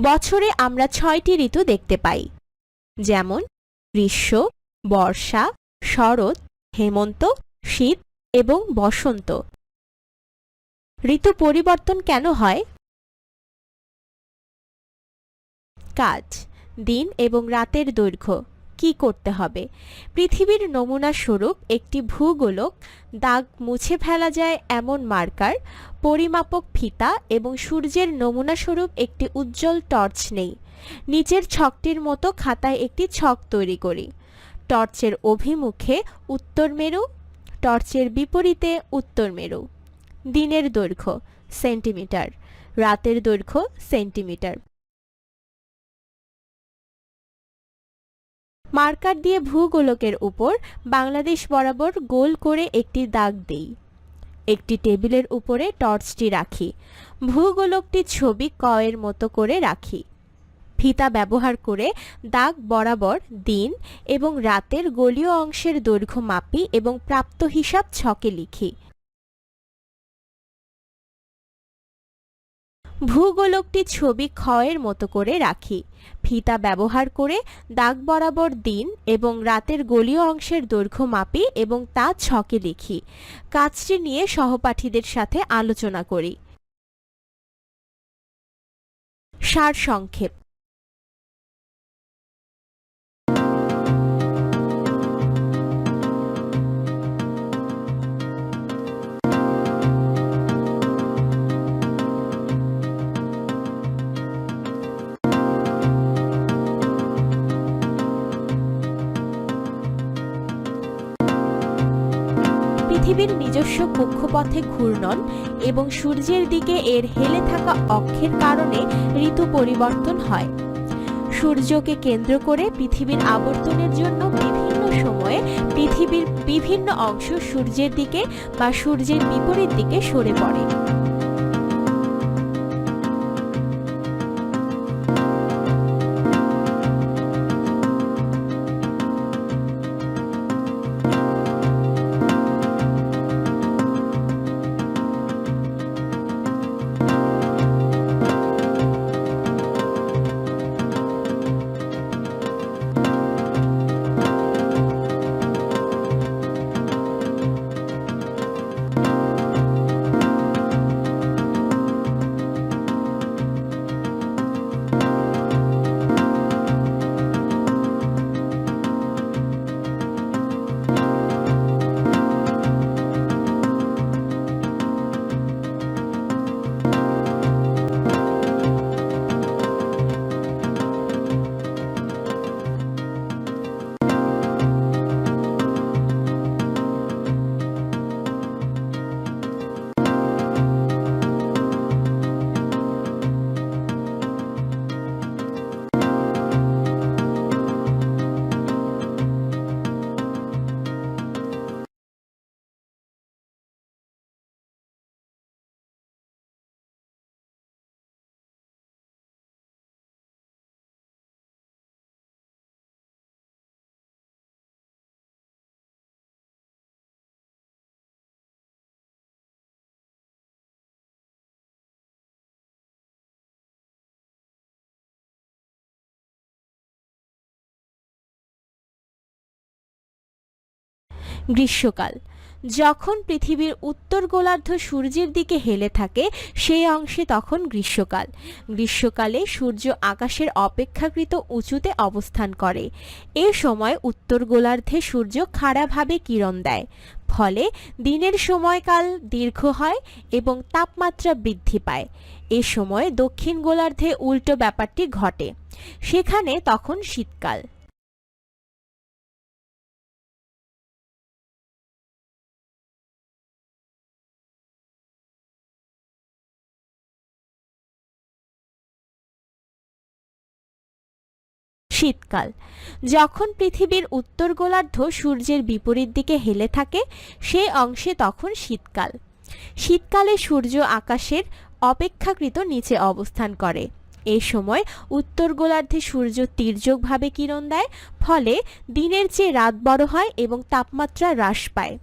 বছরে আমরা 6টি ঋতু দেখতে পাই, যেমন গ্রীষ্ম, বর্ষা, শরৎ, হেমন্ত, শীত এবং বসন্ত। ঋতু পরিবর্তন কেন হয়? কাজ, দিন এবং রাতের দৈর্ঘ্য। কি করতে হবে? পৃথিবীর নমুনা স্বরূপ একটি ভূগোলক, দাগ মুছে ফেলা যায় এমন মার্কার, পরিমাপক ফিতা এবং সূর্যের নমুনা স্বরূপ একটি উজ্জ্বল টর্চ নেই। নিচের ছকটির মতো খাতায় একটি ছক তৈরি করি। টর্চের অভিমুখে উত্তর মেরু, টর্চের বিপরীতে উত্তর মেরু। দিনের দৈর্ঘ্য সেন্টিমিটার, রাতের দৈর্ঘ্য সেন্টিমিটার। মার্কার দিয়ে ভূগোলকের উপর বাংলাদেশ বরাবর গোল করে একটি দাগ দেই। একটি টেবিলের উপরে টর্চটি রাখি। ভূগোলকটি ছবি ক এর মতো করে রাখি। ফিতা ব্যবহার করে দাগ বরাবর দিন এবং রাতের গোলীয় অংশের দৈর্ঘ্য মাপি এবং প্রাপ্ত হিসাব ছকে লিখি। ভূগোলকটি ছবি খ এর মতো করে রাখি। ফিতা ব্যবহার করে দাগ বরাবর দিন এবং রাতের গোলীয় অংশের দৈর্ঘ্য মাপি এবং তা ছকে লিখি। কাজটি নিয়ে সহপাঠীদের সাথে আলোচনা করি। সারসংক্ষেপ। পৃথিবীর নিজস্ব কক্ষপথে ঘূর্ণন এবং সূর্যের দিকে এর হেলে থাকা অক্ষের কারণে ঋতু পরিবর্তন হয়। সূর্যকে কেন্দ্র করে পৃথিবীর আবর্তনের জন্য বিভিন্ন সময়ে পৃথিবীর বিভিন্ন অংশ সূর্যের দিকে বা সূর্যের বিপরীত দিকে সরে পড়ে। গ্রীষ্মকাল। যখন পৃথিবীর উত্তর গোলার্ধ সূর্যের দিকে হেলে থাকে সেই অংশে তখন গ্রীষ্মকাল। গ্রীষ্মকালে সূর্য আকাশের অপেক্ষাকৃত উঁচুতে অবস্থান করে। এ সময় উত্তর গোলার্ধে সূর্য খাড়াভাবে কিরণ দেয়, ফলে দিনের সময়কাল দীর্ঘ হয় এবং তাপমাত্রা বৃদ্ধি পায়। এ সময় দক্ষিণ গোলার্ধে উল্টো ব্যাপারটি ঘটে, সেখানে তখন শীতকাল। শীতকাল। যখন পৃথিবীর উত্তর গোলার্ধ সূর্যের বিপরীত দিকে হেলে থাকে সেই অংশে তখন শীতকাল। শীতকালে সূর্য আকাশের অপেক্ষাকৃত নিচে অবস্থান করে। এই সময় উত্তর গোলার্ধে সূর্য তির্যকভাবে কিরণ দেয়, ফলে দিনের চেয়ে রাত বড় হয় এবং তাপমাত্রা হ্রাস পায়।